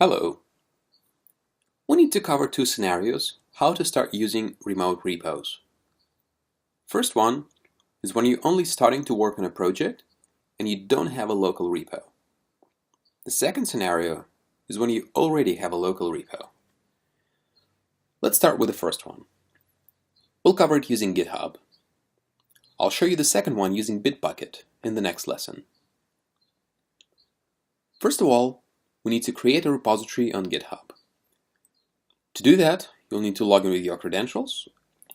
Hello. We need to cover two scenarios how to start using remote repos. First one is when you're only starting to work on a project and you don't have a local repo. The second scenario is when you already have a local repo. Let's start with the first one. We'll cover it using GitHub. I'll show you the second one using Bitbucket in the next lesson. First of all, we need to create a repository on GitHub. To do that, you'll need to log in with your credentials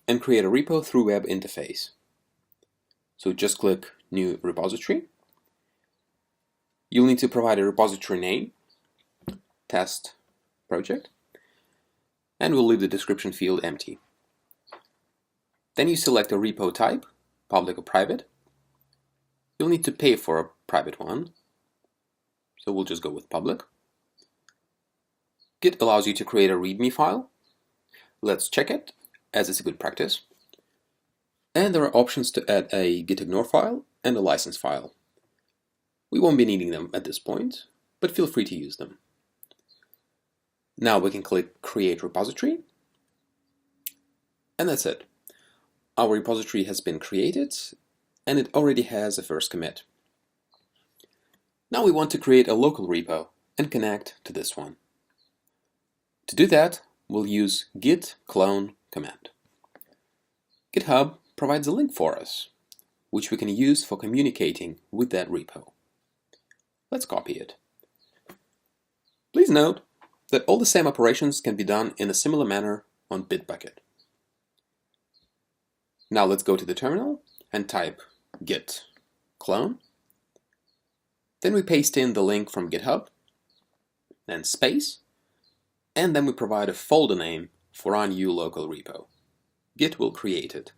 and create a repo through web interface. So just click New Repository. You'll need to provide a repository name, Test Project, and we'll leave the description field empty. Then you select a repo type, public or private. You'll need to pay for a private one, so we'll just go with public. Git allows you to create a README file. Let's check it, as it's a good practice. And there are options to add a gitignore file and a license file. We won't be needing them at this point, but feel free to use them. Now we can click Create Repository, and that's it. Our repository has been created, and it already has a first commit. Now we want to create a local repo and connect to this one. To do that, we'll use git clone command. GitHub provides a link for us, which we can use for communicating with that repo. Let's copy it. Please note that all the same operations can be done in a similar manner on Bitbucket. Now let's go to the terminal and type git clone. Then we paste in the link from GitHub, then space, and then we provide a folder name for our new local repo. Git will create it.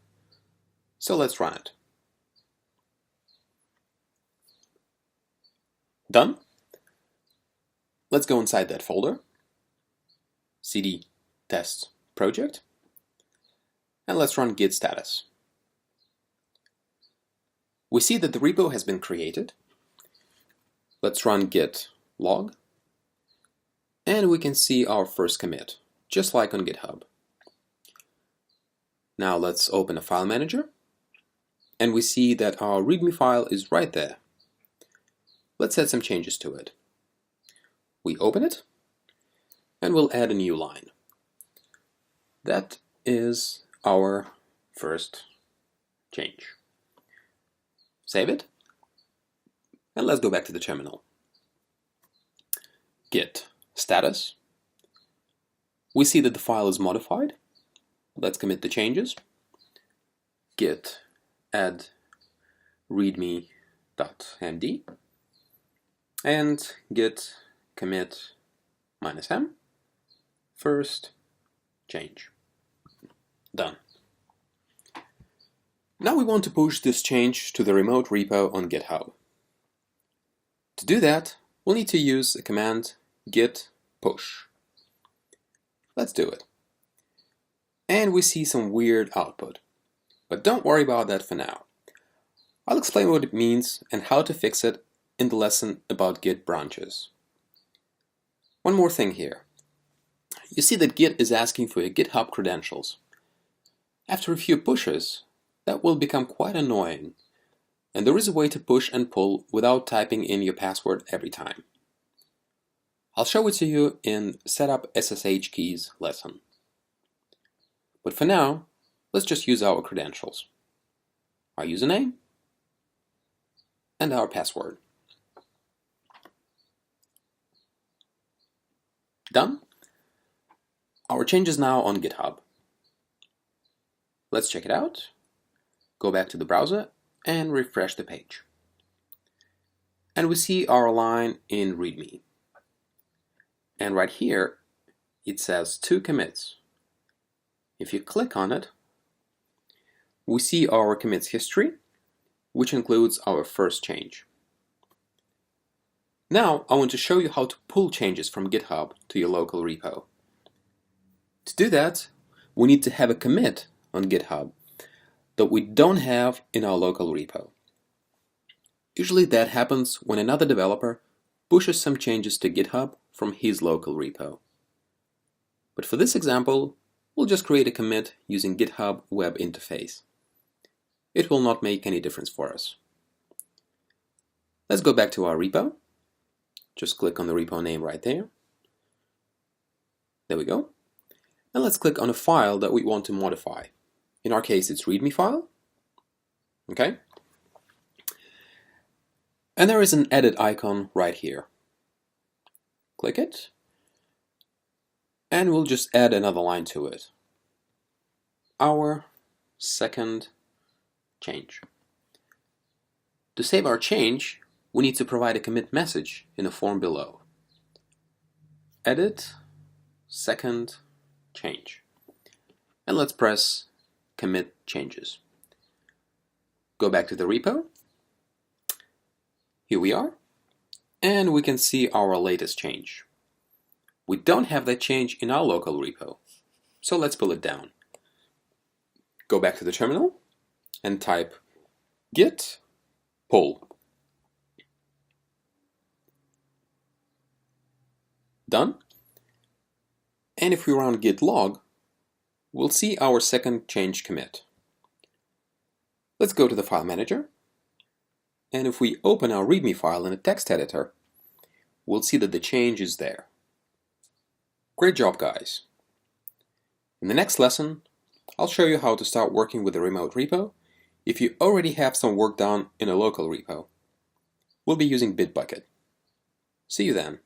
So let's run it. Done. Let's go inside that folder, cd test project, and let's run git status. We see that the repo has been created. Let's run git log, and we can see our first commit, just like on GitHub. Now let's open a file manager, and we see that our README file is right there. Let's add some changes to it. We open it, and we'll add a new line. That is our first change. Save it, and let's go back to the terminal. Git status. We see that the file is modified. Let's commit the changes. Git add readme.md and git commit -m first change. Done. Now we want to push this change to the remote repo on GitHub. To do that, we'll need to use the command git push. Let's do it. And we see some weird output. But don't worry about that for now. I'll explain what it means and how to fix it in the lesson about Git branches. One more thing here. You see that Git is asking for your GitHub credentials. After a few pushes, that will become quite annoying. And there is a way to push and pull without typing in your password every time. I'll show it to you in Setup SSH Keys lesson. But for now, let's just use our credentials. Our username and our password. Done. Our change is now on GitHub. Let's check it out. Go back to the browser and refresh the page. And we see our line in README. And right here, it says 2 commits. If you click on it, we see our commits history, which includes our first change. Now I want to show you how to pull changes from GitHub to your local repo. To do that, we need to have a commit on GitHub that we don't have in our local repo. Usually that happens when another developer pushes some changes to GitHub from his local repo. But for this example, we'll just create a commit using GitHub web interface. It will not make any difference for us. Let's go back to our repo. Just click on the repo name right there. There we go. And let's click on a file that we want to modify. In our case, it's README file. Okay. And there is an edit icon right here. Click it. And we'll just add another line to it. Our second change. To save our change, we need to provide a commit message in the form below. Edit second change. And let's press commit changes. Go back to the repo. Here we are. And we can see our latest change. We don't have that change in our local repo. So let's pull it down. Go back to the terminal and type git pull. Done. And if we run git log, we'll see our second change commit. Let's go to the file manager. And if we open our README file in a text editor, we'll see that the change is there. Great job, guys. In the next lesson, I'll show you how to start working with a remote repo if you already have some work done in a local repo. We'll be using Bitbucket. See you then.